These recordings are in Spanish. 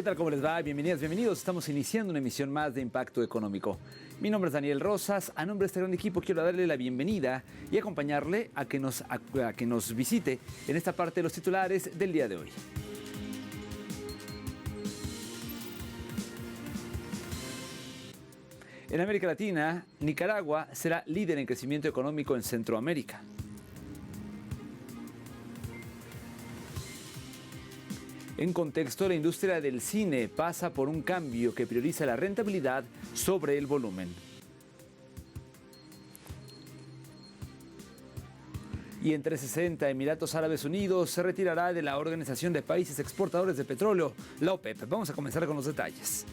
¿Qué tal? ¿Cómo les va? Bienvenidas, bienvenidos. Estamos iniciando una emisión más de Impacto Económico. Mi nombre es Daniel Rosas. A nombre de este gran equipo quiero darle la bienvenida y acompañarle a que nos visite en esta parte de los titulares del día de hoy. En América Latina, Nicaragua será líder en crecimiento económico en Centroamérica. En contexto, la industria del cine pasa por un cambio que prioriza la rentabilidad sobre el volumen. Y en 360, Emiratos Árabes Unidos se retirará de la Organización de Países Exportadores de Petróleo, la OPEP. Vamos a comenzar con los detalles.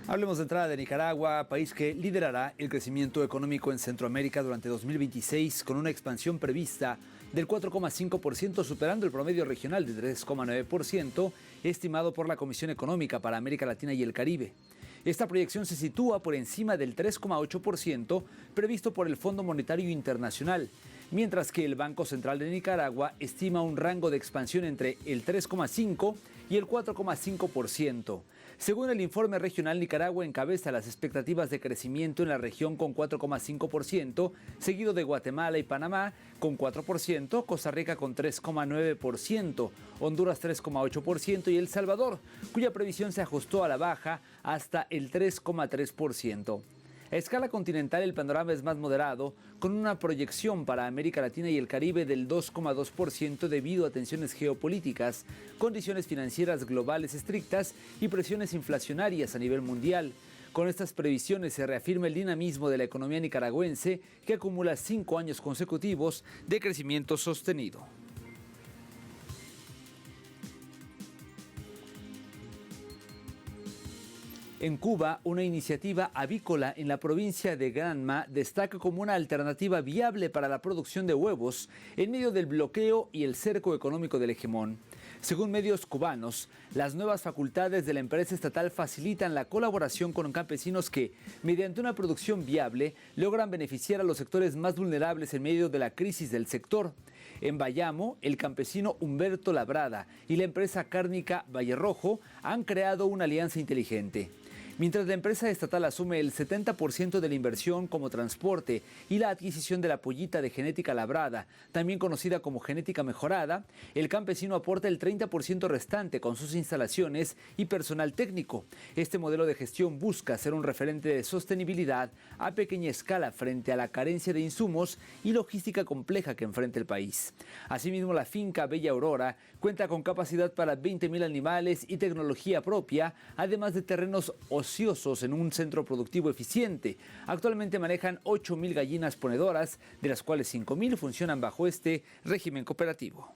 Hablemos de entrada de Nicaragua, país que liderará el crecimiento económico en Centroamérica durante 2026 con una expansión prevista del 4,5%, superando el promedio regional de 3,9%, estimado por la Comisión Económica para América Latina y el Caribe. Esta proyección se sitúa por encima del 3,8% previsto por el Fondo Monetario Internacional, mientras que el Banco Central de Nicaragua estima un rango de expansión entre el 3,5% y el 4,5%. Según el informe regional, Nicaragua encabeza las expectativas de crecimiento en la región con 4,5%, seguido de Guatemala y Panamá con 4%, Costa Rica con 3,9%, Honduras 3,8% y El Salvador, cuya previsión se ajustó a la baja hasta el 3,3%. A escala continental, el panorama es más moderado, con una proyección para América Latina y el Caribe del 2,2% debido a tensiones geopolíticas, condiciones financieras globales estrictas y presiones inflacionarias a nivel mundial. Con estas previsiones se reafirma el dinamismo de la economía nicaragüense, que acumula 5 años consecutivos de crecimiento sostenido. En Cuba, una iniciativa avícola en la provincia de Granma destaca como una alternativa viable para la producción de huevos en medio del bloqueo y el cerco económico del hegemón. Según medios cubanos, las nuevas facultades de la empresa estatal facilitan la colaboración con campesinos que, mediante una producción viable, logran beneficiar a los sectores más vulnerables en medio de la crisis del sector. En Bayamo, el campesino Humberto Labrada y la empresa cárnica Valle Rojo han creado una alianza inteligente. Mientras la empresa estatal asume el 70% de la inversión como transporte y la adquisición de la pollita de genética labrada, también conocida como genética mejorada, el campesino aporta el 30% restante con sus instalaciones y personal técnico. Este modelo de gestión busca ser un referente de sostenibilidad a pequeña escala frente a la carencia de insumos y logística compleja que enfrenta el país. Asimismo, la finca Bella Aurora cuenta con capacidad para 20.000 animales y tecnología propia, además de terrenos ociosos en un centro productivo eficiente. Actualmente manejan 8.000 gallinas ponedoras, de las cuales 5.000 funcionan bajo este régimen cooperativo.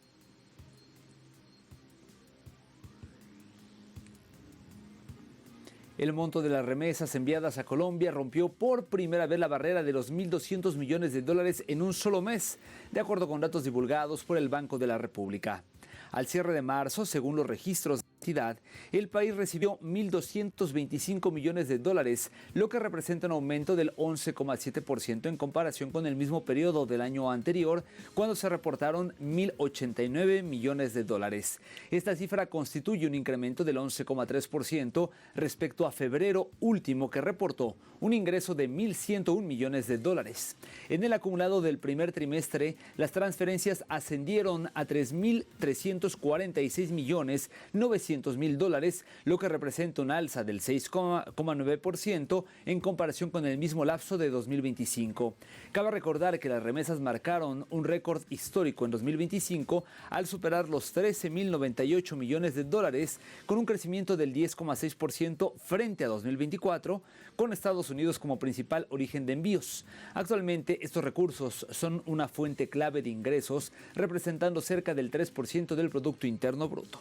El monto de las remesas enviadas a Colombia rompió por primera vez la barrera de los 1.200 millones de dólares en un solo mes, de acuerdo con datos divulgados por el Banco de la República. Al cierre de marzo, según los registros de la entidad, el país recibió 1.225 millones de dólares, lo que representa un aumento del 11,7% en comparación con el mismo periodo del año anterior, cuando se reportaron 1.089 millones de dólares. Esta cifra constituye un incremento del 11,3% respecto a febrero último, que reportó un ingreso de 1.101 millones de dólares. En el acumulado del primer trimestre, las transferencias ascendieron a 3.346.900.000 $1.600.000, lo que representa un alza del 6,9% en comparación con el mismo lapso de 2025. Cabe recordar que las remesas marcaron un récord histórico en 2025 al superar los $13.098 millones, con un crecimiento del 10,6% frente a 2024, con Estados Unidos como principal origen de envíos. Actualmente, estos recursos son una fuente clave de ingresos, representando cerca del 3% del Producto Interno Bruto.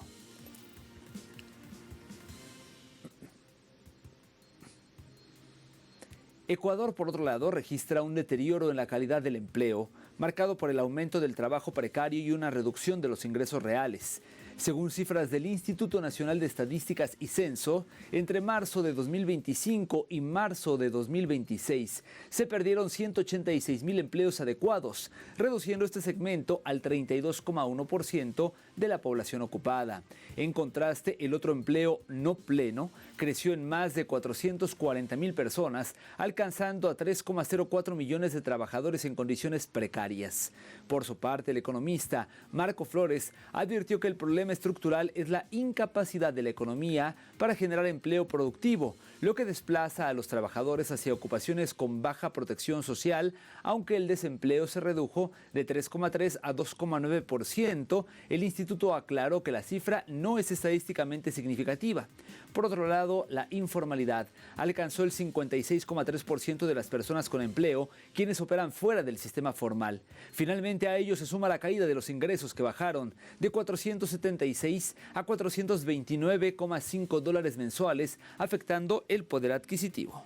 Ecuador, por otro lado, registra un deterioro en la calidad del empleo, marcado por el aumento del trabajo precario y una reducción de los ingresos reales. Según cifras del Instituto Nacional de Estadísticas y Censo, entre marzo de 2025 y marzo de 2026 se perdieron 186.000 empleos adecuados, reduciendo este segmento al 32,1% de la población ocupada. En contraste, el otro empleo no pleno creció en más de 440.000 personas, alcanzando a 3,04 millones de trabajadores en condiciones precarias. Por su parte, el economista Marco Flores advirtió que el problema estructural es la incapacidad de la economía para generar empleo productivo, lo que desplaza a los trabajadores hacia ocupaciones con baja protección social, aunque el desempleo se redujo de 3,3 a 2,9%. El instituto aclaró que la cifra no es estadísticamente significativa. Por otro lado, la informalidad alcanzó el 56,3% de las personas con empleo, quienes operan fuera del sistema formal. Finalmente, a ello se suma la caída de los ingresos, que bajaron de 476 a $429,5 mensuales, afectando el poder adquisitivo.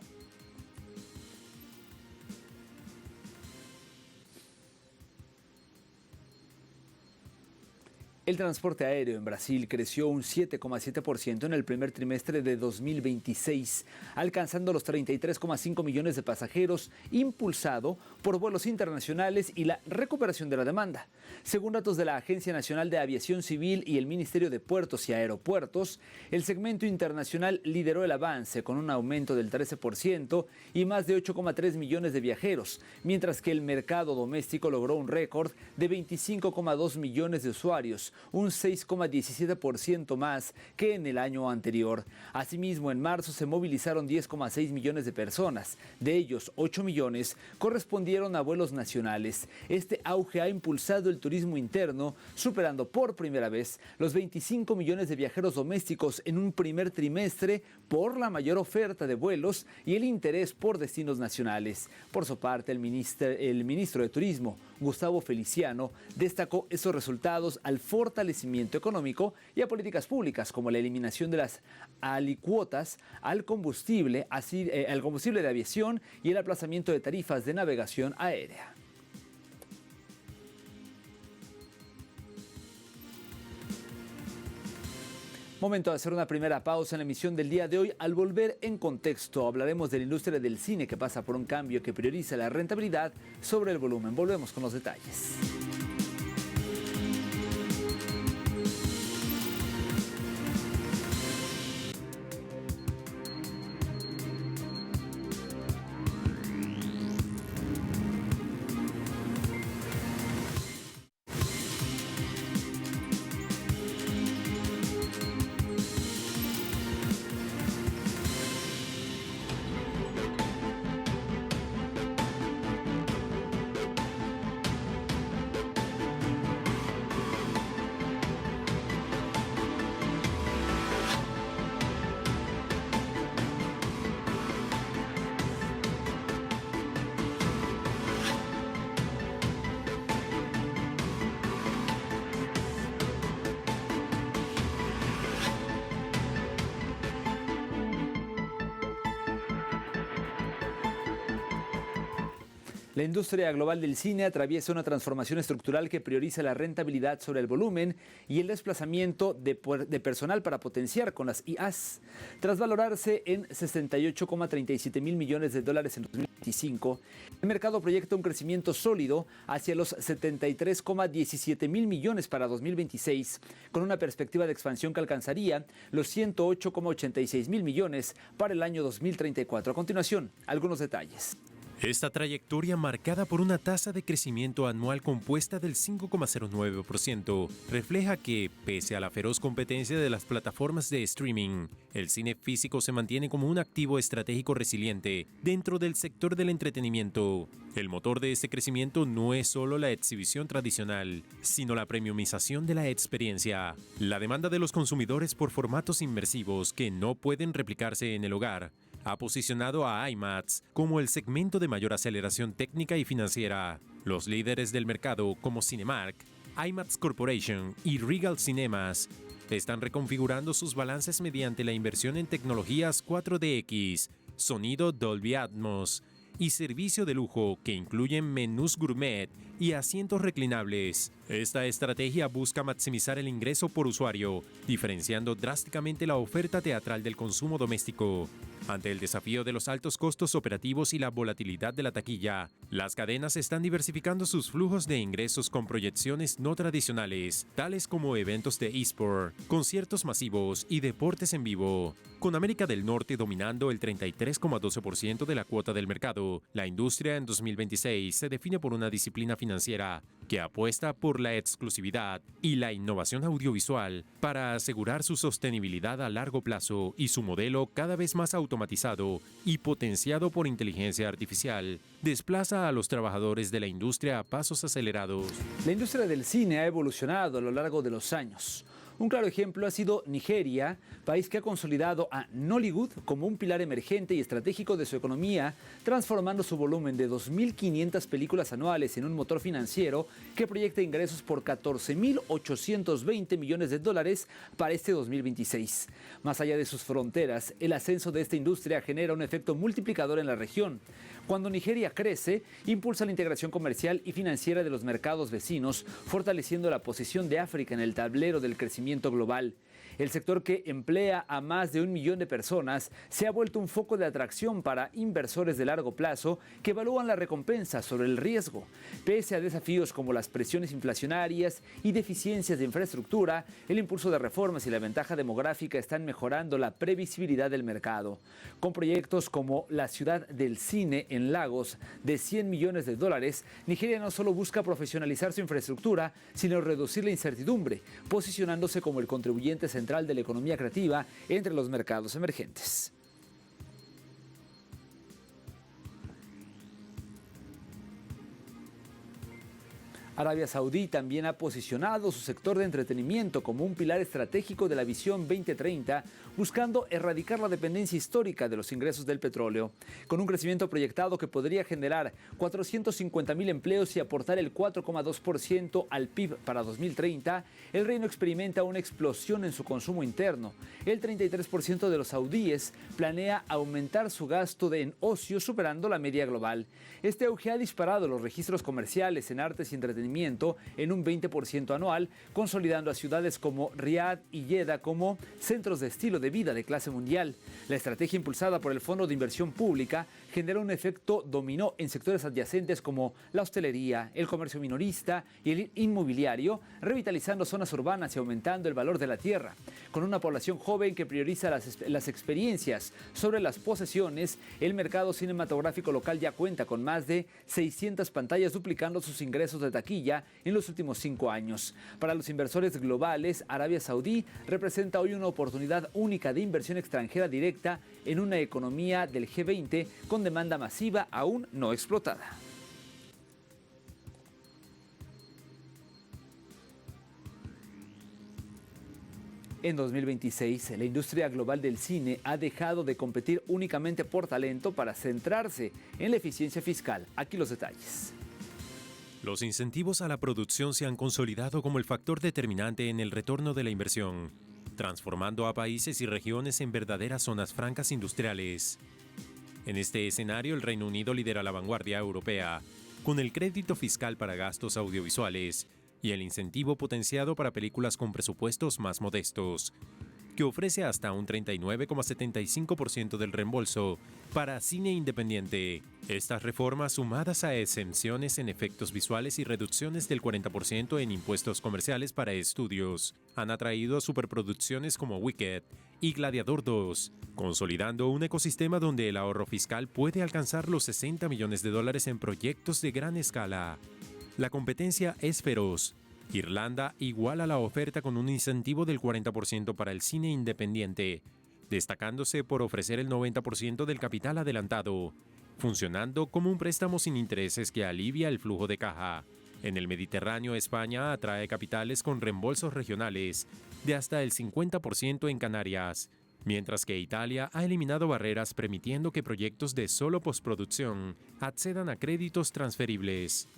El transporte aéreo en Brasil creció un 7,7% en el primer trimestre de 2026, alcanzando los 33,5 millones de pasajeros, impulsado por vuelos internacionales y la recuperación de la demanda. Según datos de la Agencia Nacional de Aviación Civil y el Ministerio de Puertos y Aeropuertos, el segmento internacional lideró el avance con un aumento del 13% y más de 8,3 millones de viajeros, mientras que el mercado doméstico logró un récord de 25,2 millones de usuarios, un 6,17% más que en el año anterior. Asimismo, en marzo se movilizaron 10,6 millones de personas. De ellos, 8 millones correspondieron a vuelos nacionales. Este auge ha impulsado el turismo interno, superando por primera vez los 25 millones de viajeros domésticos en un primer trimestre por la mayor oferta de vuelos y el interés por destinos nacionales. Por su parte, el ministro de Turismo, Gustavo Feliciano, destacó esos resultados al fortalecimiento económico y a políticas públicas como la eliminación de las alícuotas al combustible de aviación y el aplazamiento de tarifas de navegación aérea. Momento de hacer una primera pausa en la emisión del día de hoy. Al volver, en contexto, hablaremos de la industria del cine, que pasa por un cambio que prioriza la rentabilidad sobre el volumen. Volvemos con los detalles. La industria global del cine atraviesa una transformación estructural que prioriza la rentabilidad sobre el volumen y el desplazamiento de personal para potenciar con las IAs. Tras valorarse en $68,37 mil millones en 2025, el mercado proyecta un crecimiento sólido hacia los 73,17 mil millones para 2026, con una perspectiva de expansión que alcanzaría los 108,86 mil millones para el año 2034. A continuación, algunos detalles. Esta trayectoria, marcada por una tasa de crecimiento anual compuesta del 5,09%, refleja que, pese a la feroz competencia de las plataformas de streaming, el cine físico se mantiene como un activo estratégico resiliente dentro del sector del entretenimiento. El motor de este crecimiento no es solo la exhibición tradicional, sino la premiumización de la experiencia. La demanda de los consumidores por formatos inmersivos que no pueden replicarse en el hogar ha posicionado a IMAX como el segmento de mayor aceleración técnica y financiera. Los líderes del mercado, como Cinemark, IMAX Corporation y Regal Cinemas, están reconfigurando sus balances mediante la inversión en tecnologías 4DX, sonido Dolby Atmos y servicio de lujo que incluyen menús gourmet y asientos reclinables. Esta estrategia busca maximizar el ingreso por usuario, diferenciando drásticamente la oferta teatral del consumo doméstico. Ante el desafío de los altos costos operativos y la volatilidad de la taquilla, las cadenas están diversificando sus flujos de ingresos con proyecciones no tradicionales, tales como eventos de eSport, conciertos masivos y deportes en vivo. Con América del Norte dominando el 33,12% de la cuota del mercado, la industria en 2026 se define por una disciplina financiera que apuesta por la exclusividad y la innovación audiovisual para asegurar su sostenibilidad a largo plazo y su modelo cada vez más automatizado y potenciado por inteligencia artificial desplaza a los trabajadores de la industria a pasos acelerados. La industria del cine ha evolucionado a lo largo de los años. Un claro ejemplo ha sido Nigeria, país que ha consolidado a Nollywood como un pilar emergente y estratégico de su economía, transformando su volumen de 2.500 películas anuales en un motor financiero que proyecta ingresos por 14.820 millones de dólares para este 2026. Más allá de sus fronteras, el ascenso de esta industria genera un efecto multiplicador en la región. Cuando Nigeria crece, impulsa la integración comercial y financiera de los mercados vecinos, fortaleciendo la posición de África en el tablero del crecimiento global. El sector, que emplea a más de 1 millón de personas, se ha vuelto un foco de atracción para inversores de largo plazo que evalúan la recompensa sobre el riesgo. Pese a desafíos como las presiones inflacionarias y deficiencias de infraestructura, el impulso de reformas y la ventaja demográfica están mejorando la previsibilidad del mercado. Con proyectos como la Ciudad del Cine en Lagos de 100 millones de dólares, Nigeria no solo busca profesionalizar su infraestructura, sino reducir la incertidumbre, posicionándose como el contribuyente central de la economía creativa entre los mercados emergentes. Arabia Saudí también ha posicionado su sector de entretenimiento como un pilar estratégico de la Visión 2030, buscando erradicar la dependencia histórica de los ingresos del petróleo. Con un crecimiento proyectado que podría generar 450.000 empleos y aportar el 4,2% al PIB para 2030, el reino experimenta una explosión en su consumo interno. El 33% de los saudíes planea aumentar su gasto en ocio, superando la media global. Este auge ha disparado los registros comerciales en artes y entretenimiento en un 20% anual, consolidando a ciudades como Riad y Jeddah como centros de estilo de vida de clase mundial. La estrategia impulsada por el Fondo de Inversión Pública genera un efecto dominó en sectores adyacentes como la hostelería, el comercio minorista y el inmobiliario, revitalizando zonas urbanas y aumentando el valor de la tierra. Con una población joven que prioriza las experiencias sobre las posesiones, el mercado cinematográfico local ya cuenta con más de 600 pantallas, duplicando sus ingresos de taquilla en los últimos 5 años. Para los inversores globales, Arabia Saudí representa hoy una oportunidad única de inversión extranjera directa en una economía del G20 con demanda masiva aún no explotada. En 2026, la industria global del cine ha dejado de competir únicamente por talento para centrarse en la eficiencia fiscal. Aquí los detalles. Los incentivos a la producción se han consolidado como el factor determinante en el retorno de la inversión, transformando a países y regiones en verdaderas zonas francas industriales. En este escenario, el Reino Unido lidera la vanguardia europea, con el crédito fiscal para gastos audiovisuales y el incentivo potenciado para películas con presupuestos más modestos, que ofrece hasta un 39,75% del reembolso para cine independiente. Estas reformas, sumadas a exenciones en efectos visuales y reducciones del 40% en impuestos comerciales para estudios, han atraído a superproducciones como Wicked y Gladiador 2, consolidando un ecosistema donde el ahorro fiscal puede alcanzar los $60 millones en proyectos de gran escala. La competencia es feroz. Irlanda iguala la oferta con un incentivo del 40% para el cine independiente, destacándose por ofrecer el 90% del capital adelantado, funcionando como un préstamo sin intereses que alivia el flujo de caja. En el Mediterráneo, España atrae capitales con reembolsos regionales de hasta el 50% en Canarias, mientras que Italia ha eliminado barreras permitiendo que proyectos de solo postproducción accedan a créditos transferibles.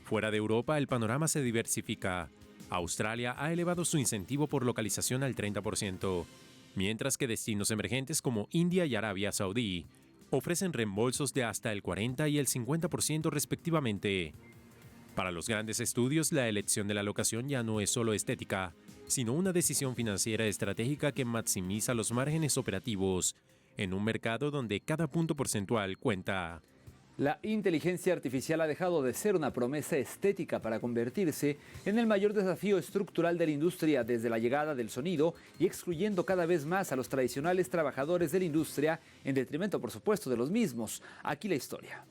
Fuera de Europa, el panorama se diversifica. Australia ha elevado su incentivo por localización al 30%, mientras que destinos emergentes como India y Arabia Saudí ofrecen reembolsos de hasta el 40% y el 50% respectivamente. Para los grandes estudios, la elección de la locación ya no es solo estética, sino una decisión financiera estratégica que maximiza los márgenes operativos en un mercado donde cada punto porcentual cuenta. La inteligencia artificial ha dejado de ser una promesa estética para convertirse en el mayor desafío estructural de la industria desde la llegada del sonido y excluyendo cada vez más a los tradicionales trabajadores de la industria en detrimento, por supuesto, de los mismos. Aquí la historia.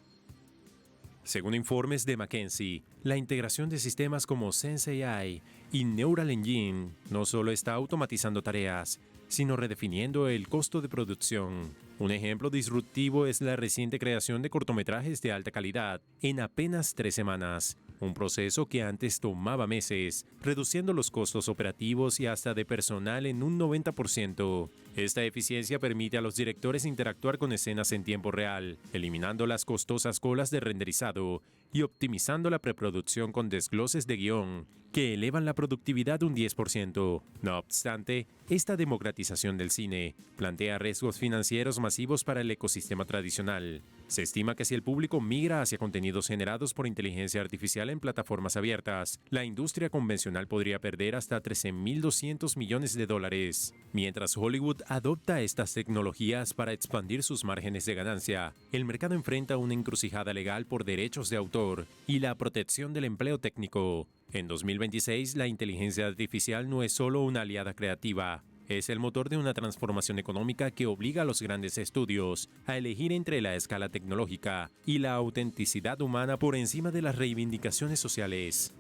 Según informes de McKinsey, la integración de sistemas como SenseAI y Neural Engine no solo está automatizando tareas, sino redefiniendo el costo de producción. Un ejemplo disruptivo es la reciente creación de cortometrajes de alta calidad en apenas 3 semanas, un proceso que antes tomaba meses, reduciendo los costos operativos y hasta de personal en un 90%. Esta eficiencia permite a los directores interactuar con escenas en tiempo real, eliminando las costosas colas de renderizado y optimizando la preproducción con desgloses de guión, que elevan la productividad un 10%. No obstante, esta democratización del cine plantea riesgos financieros masivos para el ecosistema tradicional. Se estima que si el público migra hacia contenidos generados por inteligencia artificial en plataformas abiertas, la industria convencional podría perder hasta $13.200 millones. Mientras Hollywood adopta estas tecnologías para expandir sus márgenes de ganancia, el mercado enfrenta una encrucijada legal por derechos de autor y la protección del empleo técnico. En 2026, la inteligencia artificial no es solo una aliada creativa, es el motor de una transformación económica que obliga a los grandes estudios a elegir entre la escala tecnológica y la autenticidad humana por encima de las reivindicaciones sociales.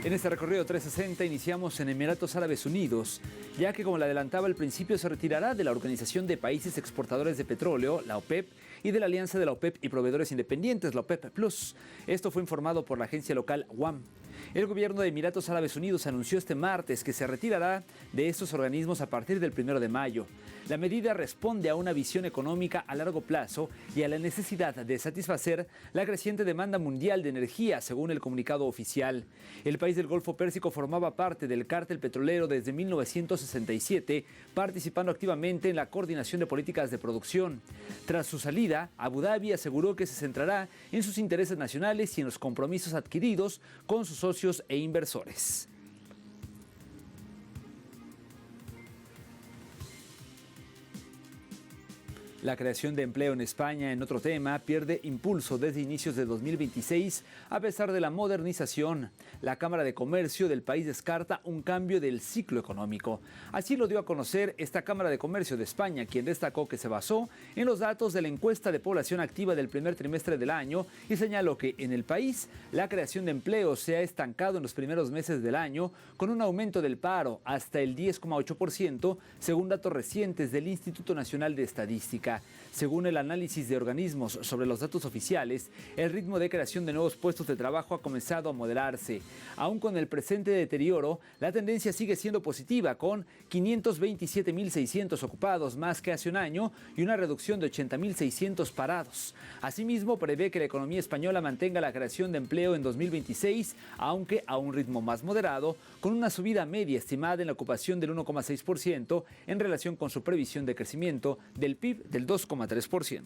En este recorrido 360 iniciamos en Emiratos Árabes Unidos, ya que como le adelantaba al principio se retirará de la Organización de Países Exportadores de Petróleo, la OPEP, y de la alianza de la OPEP y proveedores independientes, la OPEP Plus. Esto fue informado por la agencia local WAM. El gobierno de Emiratos Árabes Unidos anunció este martes que se retirará de estos organismos a partir del 1 de mayo. La medida responde a una visión económica a largo plazo y a la necesidad de satisfacer la creciente demanda mundial de energía, según el comunicado oficial. El país del Golfo Pérsico formaba parte del cártel petrolero desde 1967, participando activamente en la coordinación de políticas de producción. Tras su salida, Abu Dhabi aseguró que se centrará en sus intereses nacionales y en los compromisos adquiridos con sus socios e inversores. La creación de empleo en España, en otro tema, pierde impulso desde inicios de 2026 a pesar de la modernización. La Cámara de Comercio del país descarta un cambio del ciclo económico. Así lo dio a conocer esta Cámara de Comercio de España, quien destacó que se basó en los datos de la encuesta de población activa del primer trimestre del año y señaló que en el país la creación de empleo se ha estancado en los primeros meses del año con un aumento del paro hasta el 10,8% según datos recientes del Instituto Nacional de Estadística. Según el análisis de organismos sobre los datos oficiales, el ritmo de creación de nuevos puestos de trabajo ha comenzado a moderarse. Aún con el presente deterioro, la tendencia sigue siendo positiva, con 527.600 ocupados más que hace un año y una reducción de 80.600 parados. Asimismo, prevé que la economía española mantenga la creación de empleo en 2026, aunque a un ritmo más moderado, con una subida media estimada en la ocupación del 1,6% en relación con su previsión de crecimiento del PIB del 2,3%.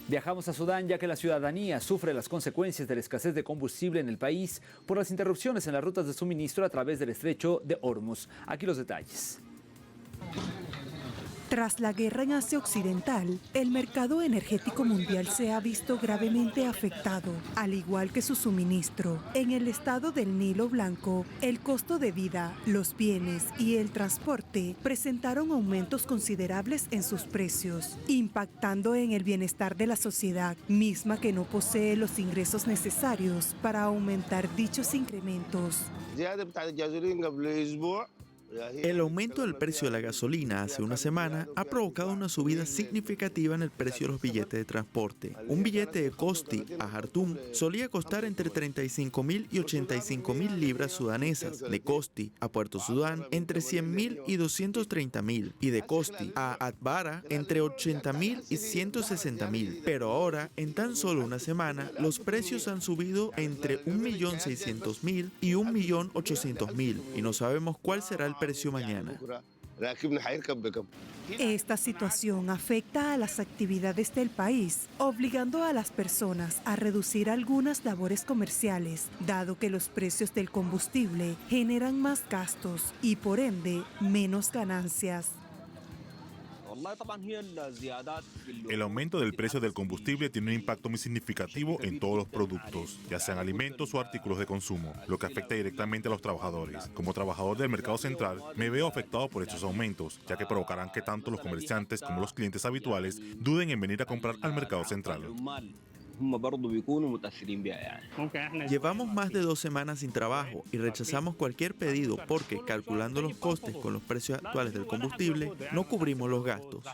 Viajamos a Sudán, ya que la ciudadanía sufre las consecuencias de la escasez de combustible en el país por las interrupciones en las rutas de suministro a través del estrecho de Hormuz. Aquí los detalles. Tras la guerra en Asia Occidental, el mercado energético mundial se ha visto gravemente afectado, al igual que su suministro. En el estado del Nilo Blanco, el costo de vida, los bienes y el transporte presentaron aumentos considerables en sus precios, impactando en el bienestar de la sociedad, misma que no posee los ingresos necesarios para aumentar dichos incrementos. El aumento del precio de la gasolina hace una semana ha provocado una subida significativa en el precio de los billetes de transporte. Un billete de Costi a Jartum solía costar entre 35.000 y 85.000 libras sudanesas, de Costi a Puerto Sudán entre 100.000 y 230.000 y de Costi a Atbara entre 80.000 y 160.000. Pero ahora, en tan solo una semana, los precios han subido entre 1.600.000 y 1.800.000 y no sabemos cuál será el precio mañana. Esta situación afecta a las actividades del país, obligando a las personas a reducir algunas labores comerciales, dado que los precios del combustible generan más gastos y por ende menos ganancias. El aumento del precio del combustible tiene un impacto muy significativo en todos los productos, ya sean alimentos o artículos de consumo, lo que afecta directamente a los trabajadores. Como trabajador del mercado central, me veo afectado por estos aumentos, ya que provocarán que tanto los comerciantes como los clientes habituales duden en venir a comprar al mercado central. Llevamos más de 2 semanas sin trabajo y rechazamos cualquier pedido porque, calculando los costes con los precios actuales del combustible, no cubrimos los gastos.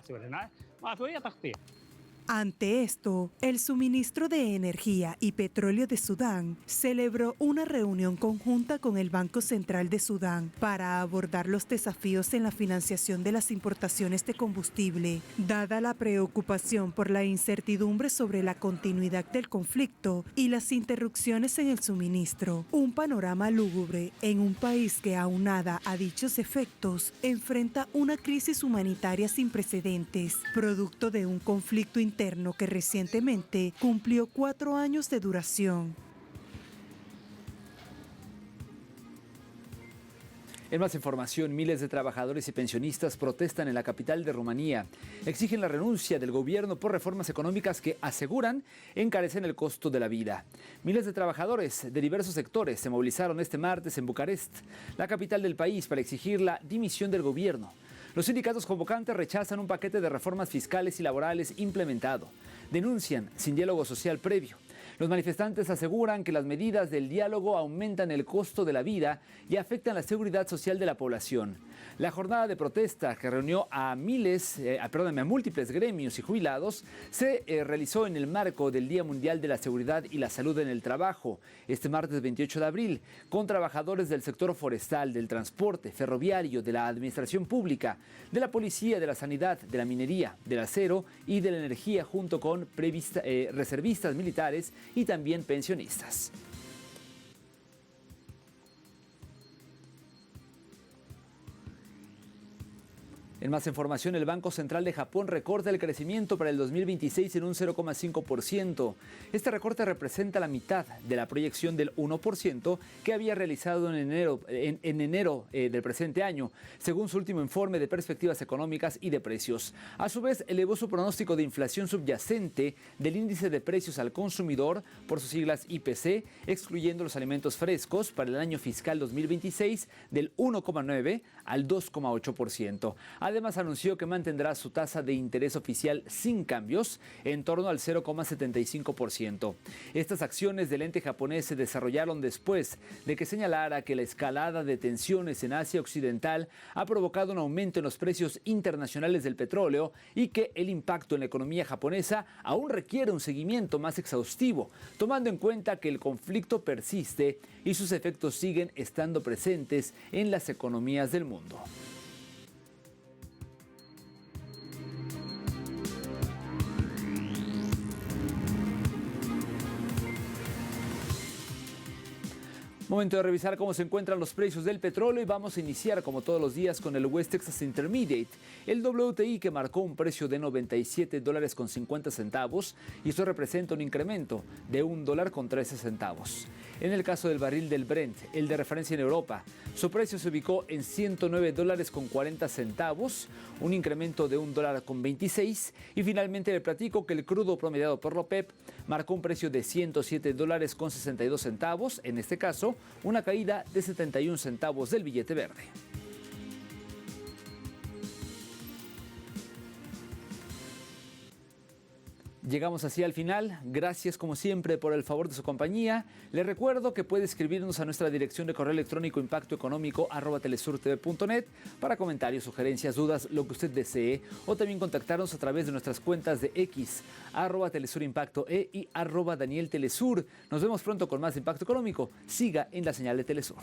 Ante esto, el suministro de energía y petróleo de Sudán celebró una reunión conjunta con el Banco Central de Sudán para abordar los desafíos en la financiación de las importaciones de combustible, dada la preocupación por la incertidumbre sobre la continuidad del conflicto y las interrupciones en el suministro. Un panorama lúgubre en un país que, aunada a dichos efectos, enfrenta una crisis humanitaria sin precedentes, producto de un conflicto interno que recientemente cumplió 4 años de duración. En más información, miles de trabajadores y pensionistas protestan en la capital de Rumanía. Exigen la renuncia del gobierno por reformas económicas que aseguran encarecen el costo de la vida. Miles de trabajadores de diversos sectores se movilizaron este martes en Bucarest, la capital del país, para exigir la dimisión del gobierno. Los sindicatos convocantes rechazan un paquete de reformas fiscales y laborales implementado. Denuncian sin diálogo social previo. Los manifestantes aseguran que las medidas del diálogo aumentan el costo de la vida y afectan la seguridad social de la población. La jornada de protesta, que reunió a múltiples gremios y jubilados, se realizó en el marco del Día Mundial de la Seguridad y la Salud en el Trabajo, este martes 28 de abril, con trabajadores del sector forestal, del transporte, ferroviario, de la administración pública, de la policía, de la sanidad, de la minería, del acero y de la energía, junto con reservistas militares y también pensionistas. En más información, el Banco Central de Japón recorta el crecimiento para el 2026 en un 0,5%. Este recorte representa la mitad de la proyección del 1% que había realizado en enero del presente año, según su último informe de perspectivas económicas y de precios. A su vez, elevó su pronóstico de inflación subyacente del índice de precios al consumidor, por sus siglas IPC, excluyendo los alimentos frescos, para el año fiscal 2026 del 1,9 al 2,8%. Además, anunció que mantendrá su tasa de interés oficial sin cambios, en torno al 0,75%. Estas acciones del ente japonés se desarrollaron después de que señalara que la escalada de tensiones en Asia Occidental ha provocado un aumento en los precios internacionales del petróleo y que el impacto en la economía japonesa aún requiere un seguimiento más exhaustivo, tomando en cuenta que el conflicto persiste y sus efectos siguen estando presentes en las economías del mundo. Momento de revisar cómo se encuentran los precios del petróleo y vamos a iniciar como todos los días con el West Texas Intermediate, el WTI, que marcó un precio de $97.50 y esto representa un incremento de $1.13. En el caso del barril del Brent, el de referencia en Europa, su precio se ubicó en $109.40, un incremento de $1.26. Y finalmente le platico que el crudo promediado por la OPEP marcó un precio de $107.62, en este caso una caída de 71 centavos del billete verde. Llegamos así al final. Gracias como siempre por el favor de su compañía. Les recuerdo que puede escribirnos a nuestra dirección de correo electrónico impactoeconómico@telesurtv.net para comentarios, sugerencias, dudas, lo que usted desee, o también contactarnos a través de nuestras cuentas de X, @telesurimpactoe y @DanielTelesur. Nos vemos pronto con más Impacto Económico. Siga en la señal de Telesur.